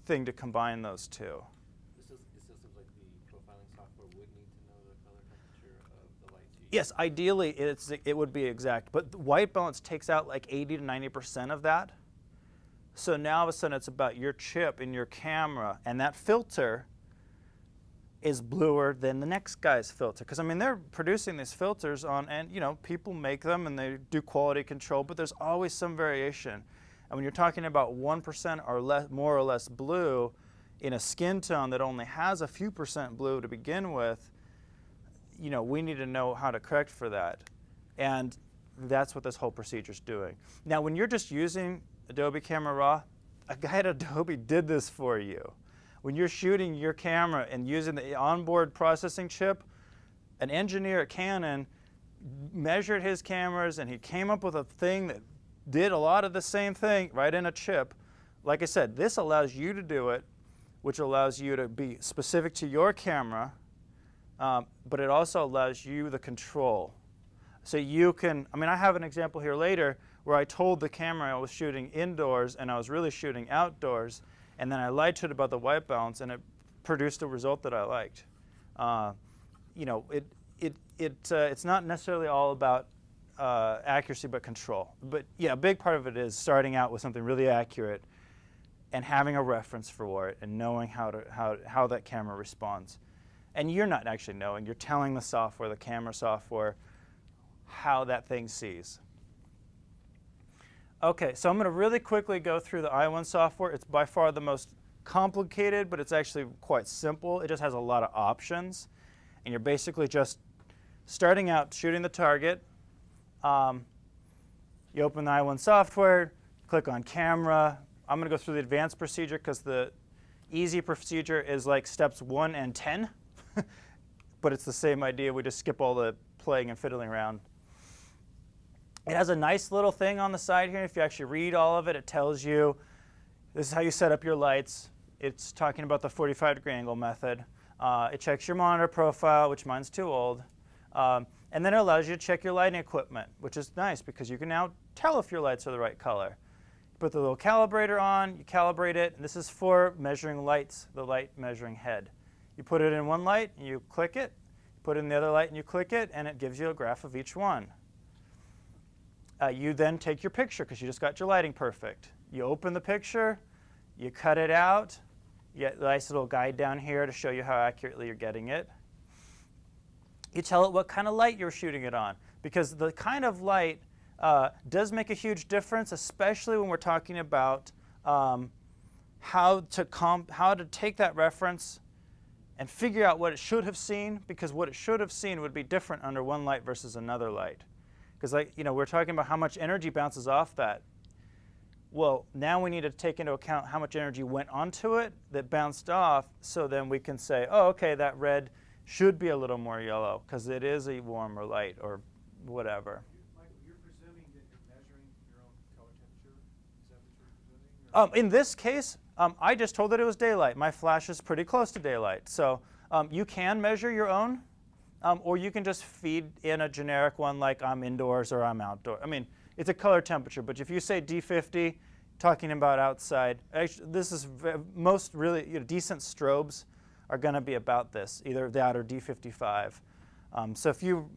thing to combine those two. It still seems like the profiling software would need to know the color temperature of the light. Yes, ideally it would be exact, but white balance takes out like 80 to 90% of that. So now all of a sudden it's about your chip in your camera, and that filter is bluer than the next guy's filter. Because I mean, they're producing these filters on, and you know, people make them and they do quality control, but there's always some variation. And when you're talking about 1% or less, more or less blue in a skin tone that only has a few percent blue to begin with, you know, we need to know how to correct for that. And that's what this whole procedure is doing. Now, when you're just using Adobe Camera Raw, a guy at Adobe did this for you. When you're shooting your camera and using the onboard processing chip, an engineer at Canon measured his cameras and he came up with a thing that did a lot of the same thing right in a chip. Like I said, this allows you to do it, which allows you to be specific to your camera, but it also allows you the control. So you can, I mean, I have an example here later where I told the camera I was shooting indoors and I was really shooting outdoors, and then I lied to it about the white balance, and it produced a result that I liked. You know, it's not necessarily all about accuracy, but control. But yeah, a big part of it is starting out with something really accurate and having a reference for it and knowing how that camera responds. And you're not actually knowing, you're telling the software, the camera software, how that thing sees. Okay, so I'm going to really quickly go through the i1 software. It's by far the most complicated, but it's actually quite simple. It just has a lot of options. And you're basically just starting out shooting the target. You open the i1 software, click on camera. I'm going to go through the advanced procedure because the easy procedure is like steps 1 and 10. But it's the same idea. We just skip all the playing and fiddling around. It has a nice little thing on the side here. If you actually read all of it, it tells you this is how you set up your lights. It's talking about the 45-degree angle method. It checks your monitor profile, which mine's too old. And then it allows you to check your lighting equipment, which is nice because you can now tell if your lights are the right color. You put the little calibrator on, you calibrate it, and this is for measuring lights, the light measuring head. You put it in one light, and you click it. You put it in the other light, and you click it, and it gives you a graph of each one. You then take your picture because you just got your lighting perfect. You open the picture, you cut it out, you get a nice little guide down here to show you how accurately you're getting it. You tell it what kind of light you're shooting it on, because the kind of light does make a huge difference, especially when we're talking about how to take that reference and figure out what it should have seen, because what it should have seen would be different under one light versus another light. Because, like, you know, we're talking about how much energy bounces off that. Well, now we need to take into account how much energy went onto it that bounced off, so then we can say, oh, okay, that red should be a little more yellow because it is a warmer light or whatever. Michael, you're presuming that you're measuring your own color temperature? Is that what you're presuming? In this case, I just told it it was daylight. My flash is pretty close to daylight. So you can measure your own. Or you can just feed in a generic one like I'm indoors or I'm outdoor. I mean, it's a color temperature, but if you say D50, talking about outside, actually, this is most really decent strobes are going to be about this, either that or D55. So if you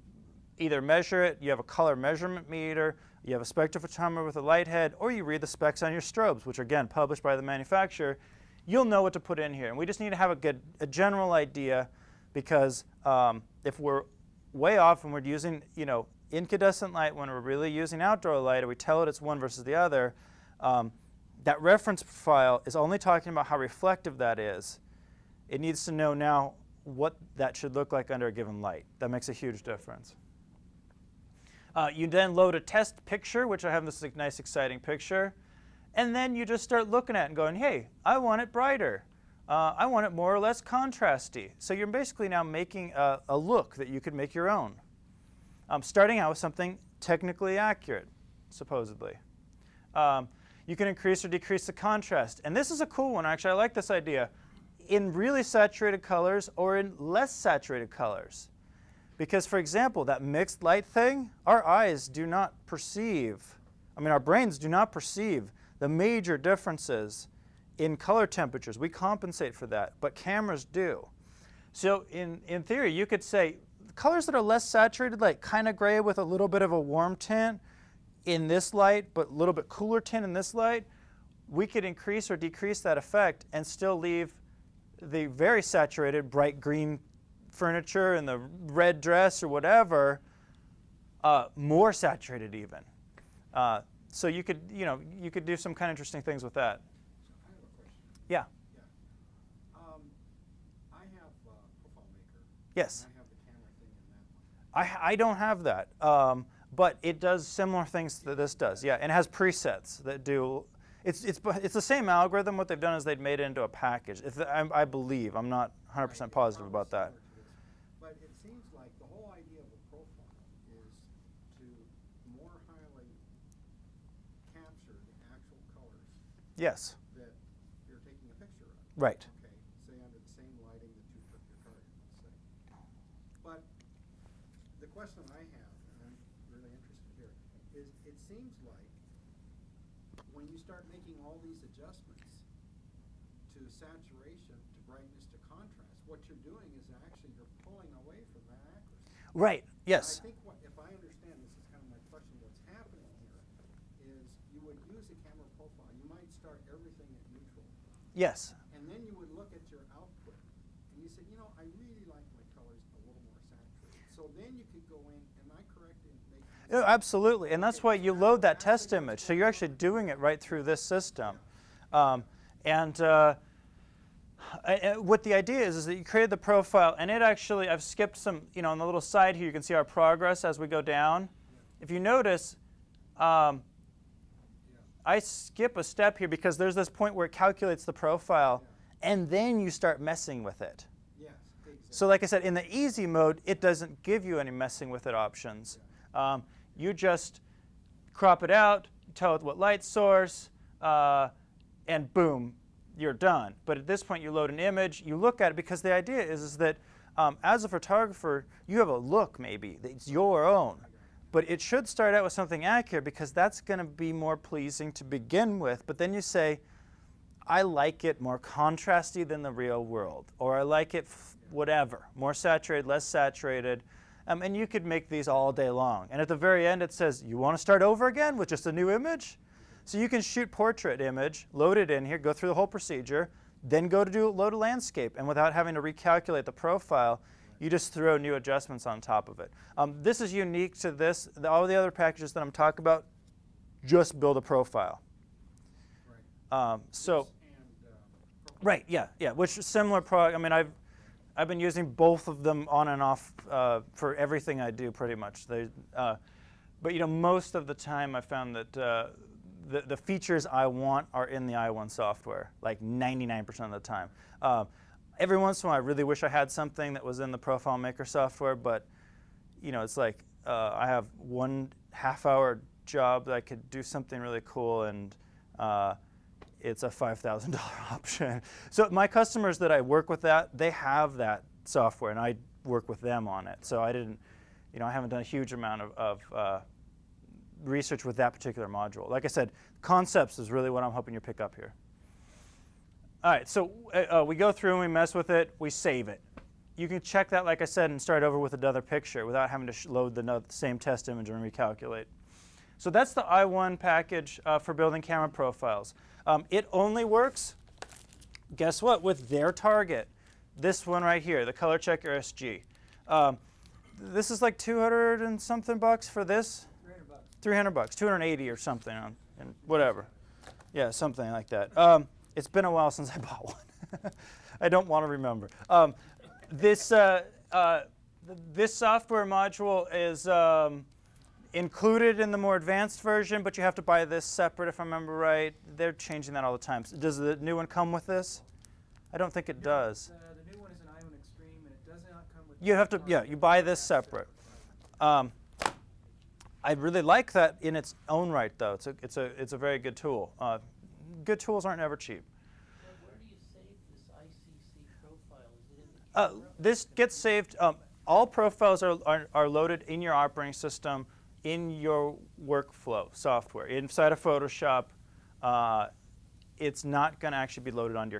either measure it, you have a color measurement meter, you have a spectrophotometer with a light head, or you read the specs on your strobes, which are, again, published by the manufacturer, you'll know what to put in here. And we just need to have a general idea, because if we're way off and we're using, you know, incandescent light when we're really using outdoor light, or we tell it it's one versus the other, that reference profile is only talking about how reflective that is. It needs to know now what that should look like under a given light. That makes a huge difference. You then load a test picture, which I have this nice, exciting picture, and then you just start looking at it and going, hey, I want it brighter. I want it more or less contrasty. So you're basically now making a look that you could make your own. Starting out with something technically accurate, supposedly. You can increase or decrease the contrast. And this is a cool one, actually. I like this idea. In really saturated colors or in less saturated colors. Because, for example, that mixed light thing, our eyes do not perceive, I mean, our brains do not perceive the major differences in color temperatures. We compensate for that, but cameras do. So in theory, you could say colors that are less saturated, like kind of gray with a little bit of a warm tint in this light, but a little bit cooler tint in this light, we could increase or decrease that effect and still leave the very saturated bright green furniture and the red dress or whatever more saturated even. So you could, you could do some kind of interesting things with that. So I have a question. Yeah. Yeah. I have Profile Maker. Yes. And I have the camera thing in that one. I don't have that, but it does similar things that this does. Yeah, and it has presets that do. It's the same algorithm. What they've done is they've made it into a package. I believe. I'm not 100% positive about that. But it seems like the whole idea of a profile is to more highly capture the actual colors Yes. that you're taking a picture of. Right. Okay, say under the same lighting that you put your target, let's say. But the question I have, and I'm really interested here, is it seems like when you start making all these adjustments to saturation, to brightness, to contrast, what you're doing is actually you're pulling away from that accuracy. Right. Yes. I think if I understand, this is kind of my question, what's happening here is you would use a camera profile. You might start everything at neutral. Yes. And then you would look at your output, and you said, I really like my colors a little more saturated. So then you could go in, am I correct in making Oh, absolutely, and that's why you load that test image. So you're actually doing it right through this system. What the idea is that you created the profile, and it actually, I've skipped some, on the little side here, you can see our progress as we go down. If you notice, I skip a step here because there's this point where it calculates the profile, and then you start messing with it. Yes, exactly. So like I said, in the easy mode, it doesn't give you any messing with it options. You just crop it out, tell it what light source, and boom, you're done. But at this point, you load an image, you look at it, because the idea is that as a photographer, you have a look maybe, it's your own. But it should start out with something accurate because that's going to be more pleasing to begin with. But then you say, I like it more contrasty than the real world, or I like it whatever, more saturated, less saturated. And you could make these all day long. And at the very end, it says, you want to start over again with just a new image? So you can shoot portrait image, load it in here, go through the whole procedure, then go to load a landscape. And without having to recalculate the profile, you just throw new adjustments on top of it. This is unique to this. All the other packages that I'm talking about just build a profile. Right. Right, yeah, which is similar product. I mean, I've been using both of them on and off for everything I do, pretty much. But most of the time, I found that the features I want are in the i1 software, like 99% of the time. Every once in a while, I really wish I had something that was in the Profile Maker software, but it's like I have 1.5 hour job that I could do something really cool, and it's a $5,000 option. So my customers that I work with they have that software, and I work with them on it. So I didn't, I haven't done a huge amount of research with that particular module. Like I said, concepts is really what I'm hoping you pick up here. All right, so we go through and we mess with it, we save it. You can check that, like I said, and start over with another picture without having to load the same test image and recalculate. So that's the i1 package for building camera profiles. It only works, guess what, with their target. This one right here, the Color Checker SG. This is like 200 and something bucks for this. 300 bucks, 280 or something, and whatever. Yeah, something like that. It's been a while since I bought one. I don't want to remember. This software module is included in the more advanced version, but you have to buy this separate, if I remember right. They're changing that all the time. Does the new one come with this? I don't think it does. The new one is an i1 Extreme, and it does not come with. You have to, yeah, you buy this separate. I really like that in its own right, though. It's a very good tool. Good tools aren't ever cheap. Where do you save this ICC profile? Is it in the camera? This gets saved. All profiles are loaded in your operating system, in your workflow software, inside of Photoshop, it's not going to actually be loaded onto your